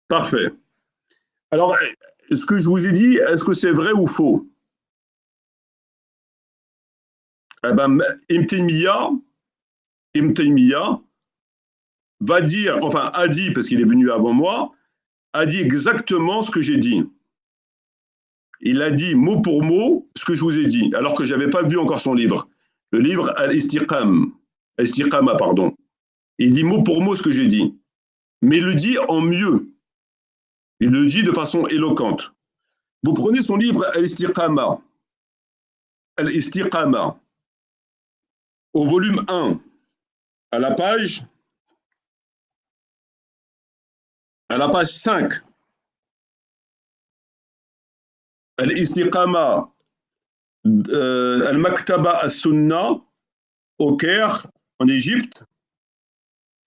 Parfait. Alors, ce que je vous ai dit, est-ce que c'est vrai ou faux? Eh ben, Ibn Taymiyyah va dire, enfin a dit, parce qu'il est venu avant moi, a dit exactement ce que j'ai dit. Il a dit mot pour mot ce que je vous ai dit, alors que je n'avais pas vu encore son livre. Le livre Al-Istiqama, pardon. Il dit mot pour mot ce que j'ai dit. Mais il le dit en mieux. Il le dit de façon éloquente. Vous prenez son livre Al-Istiqama, Al-Istiqama, au volume 1, à la page, à la page 5. Al-Istiqama, Al-Maktaba As-Sunna, au Caire, en Égypte,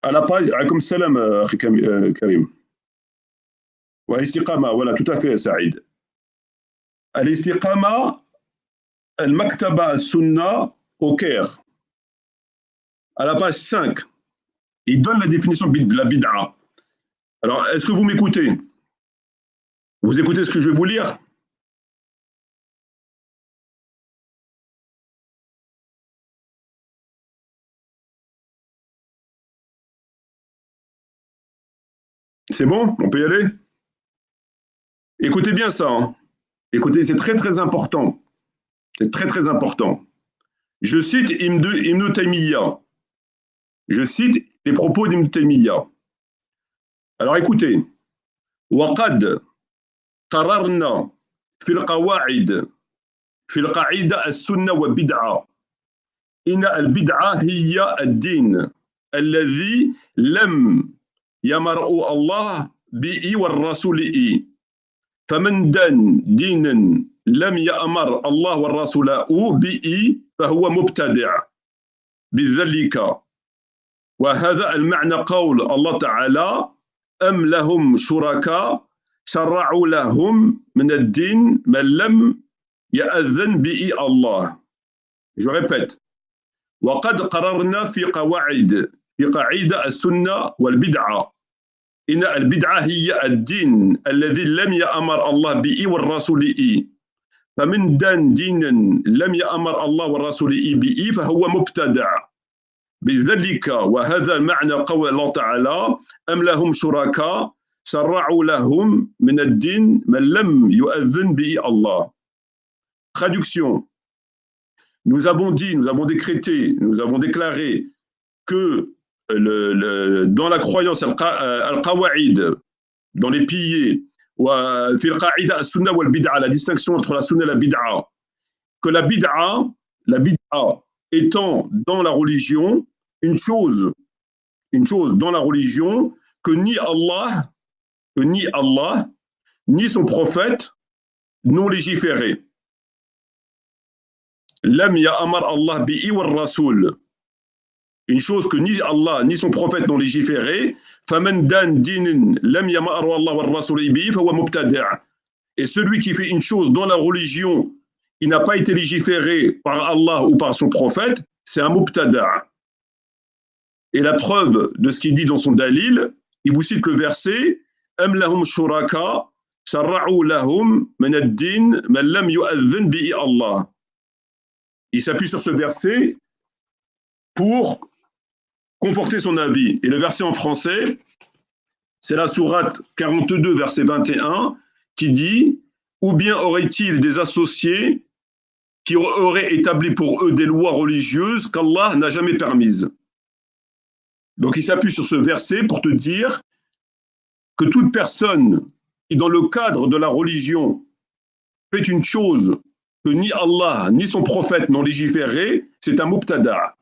à la page, comme salam, Karim. Ouais, Istiqama, voilà, tout à fait, Saïd. Al-Istiqama, Al-Maktaba As-Sunna, au Caire, à la page 5. Il donne la définition de la bid'a. Alors, est-ce que vous m'écoutez? Vous écoutez ce que je vais vous lire? C'est bon? On peut y aller? Écoutez bien ça. Hein. Écoutez, c'est très très important. C'est très très important. Je cite Ibn Taymiyyah. Je cite les propos d'Ibn Taymiyyah. Alors écoutez. وقد قررنا في القواعد في القاعدة السنة والبدعة إن البدعة هي الدين الذي لم يمر الله به والرسول فمن دان دينا لم يأمر الله والرسول به فهو مبتدع بذلك وهذا المعنى قول الله تعالى أم لهم شركاء شرعوا لهم من الدين ما لم يأذن به الله. Je répète. وقد قررنا في قاعدة السنة والبدعة إن البدعة هي الدين الذي لم يأمر الله به والرسول فمن دان دينا لم يأمر الله والرسول به فهو مبتدع بذلك وهذا المعنى قول الله تعالى أم لهم شركاء شرعوا لهم من الدين من لم يؤذن به الله. Traduction. Nous avons dit, nous avons décrété, nous avons déclaré que dans la croyance al-Qawa'id, dans les piliers, la distinction entre la sunna et la bid'a, que la bid'a étant dans la religion une chose dans la religion que ni Allah, ni son prophète n'ont légiféré. Lam ya'amar Allah bi'i war rasoul. Une chose que ni Allah ni son prophète n'ont légiféré. Faman dan dinin lam ya'amar Allah war rasoul bi'i fa huwa mubtadi'. Et celui qui fait une chose dans la religion qui n'a pas été légiféré par Allah ou par son prophète, c'est un mubtada'. Et la preuve de ce qu'il dit dans son dalil, il vous cite le verset Am lahum shuraka sharra'u lahum min ad-din man lam yu'adhin bihi Allah. Il s'appuie sur ce verset pour conforter son avis. Et le verset en français, c'est la sourate 42, verset 21, qui dit « Ou bien aurait-il des associés qui auraient établi pour eux des lois religieuses qu'Allah n'a jamais permises ?» Donc il s'appuie sur ce verset pour te dire que toute personne qui, dans le cadre de la religion, fait une chose que ni Allah ni son prophète n'ont légiféré, c'est un mubtada'.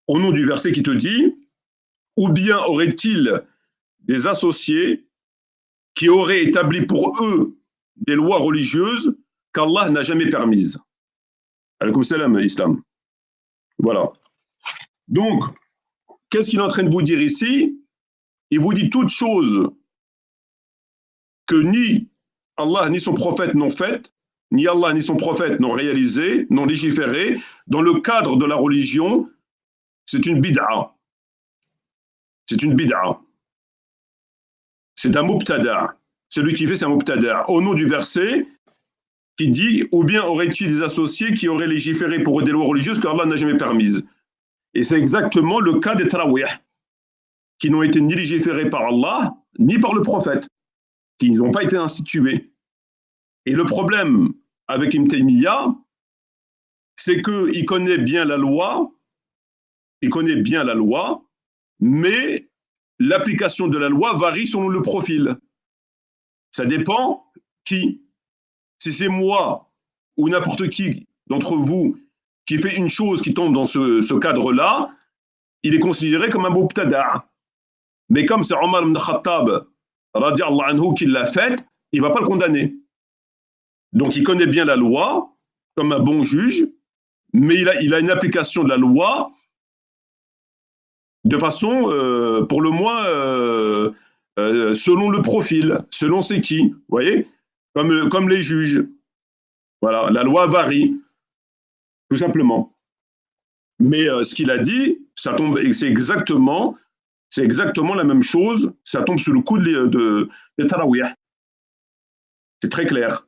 Au nom du verset qui te dit « Ou bien aurait-il des associés qui auraient établi pour eux des lois religieuses qu'Allah n'a jamais permises. » Alaykoum salam, Islam. Voilà. Donc, qu'est-ce qu'il est en train de vous dire ici? Il vous dit toute chose que ni Allah ni son prophète n'ont faite, ni Allah ni son prophète n'ont réalisé, n'ont légiféré, dans le cadre de la religion, c'est une bid'a. C'est une bid'a. c'est un mubtada. Celui qui fait, c'est un mubtada. Au nom du verset qui dit « Ou bien aurait-il des associés qui auraient légiféré pour eux des lois religieuses qu'Allah n'a jamais permises ?» Et c'est exactement le cas des tarawih, qui n'ont été ni légiférés par Allah, ni par le prophète, qui n'ont pas été institués. Et le problème avec Ibn Taymiyyah, c'est qu'il connaît bien la loi, mais l'application de la loi varie selon le profil. Ça dépend qui. Si c'est moi ou n'importe qui d'entre vous qui fait une chose qui tombe dans ce cadre-là, il est considéré comme un mubtada'. Mais comme c'est Omar ibn Khattab, radiallahu anhu, qui l'a fait, il ne va pas le condamner. Donc il connaît bien la loi, comme un bon juge, mais il a une application de la loi de façon, pour le moins, selon le profil, selon c'est qui, vous voyez, comme les juges. Voilà, la loi varie, tout simplement. Mais ce qu'il a dit, ça tombe, c'est exactement la même chose, ça tombe sous le coup de tarawih. C'est très clair.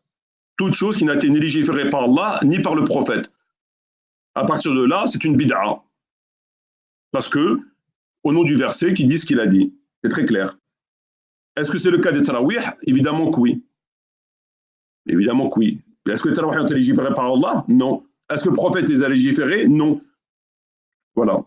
Toute chose qui n'a été ni légiférée par Allah, ni par le prophète. À partir de là, c'est une bid'a. Parce que, au nom du verset qui dit ce qu'il a dit. C'est très clair. Est-ce que c'est le cas des tarawih? Évidemment que oui. Évidemment que oui. Est-ce que les tarawih ont été légiférés par Allah? Non. Est-ce que le prophète les a légiférés? Non. Voilà.